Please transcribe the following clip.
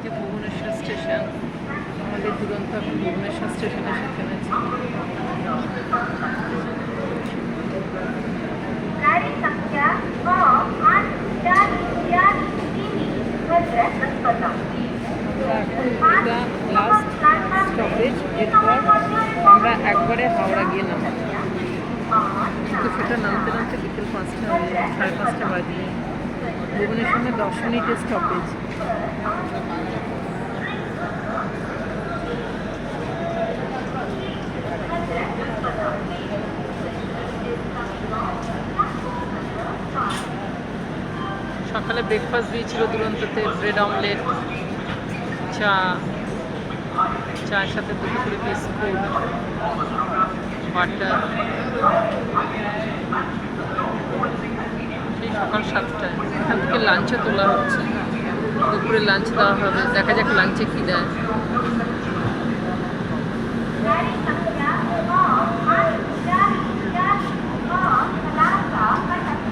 এটা ভুবনেশ্বর স্টেশন। আমাদের দুরন্ত এখন ভুবনেশ্বর স্টেশনের সাথে আছে। गाड़ी संख्या এটা লাস্ট স্টপেজ। এরপর আমরা একবারে হাওড়া গিয়ে নামবো, কিন্তু সেটা নামতে নামতে বিকেল 5টা হয়ে যায়, 5:30 বাজে। ভুবনেশ্বরে 10 মিনিটের স্টপেজ। সকালে ব্রেকফাস্ট দিয়েছিল দুরন্ততে, ব্রেড অমলেট, চায়ের সাথে 2 করে বিস্কুট, বাটার। সেই সকাল 7টায় এখান থেকে লাঞ্চে তোলা হচ্ছে, দুপুরে লাঞ্চ দেওয়া হবে। দেখা যাক লাঞ্চে কী দেয়।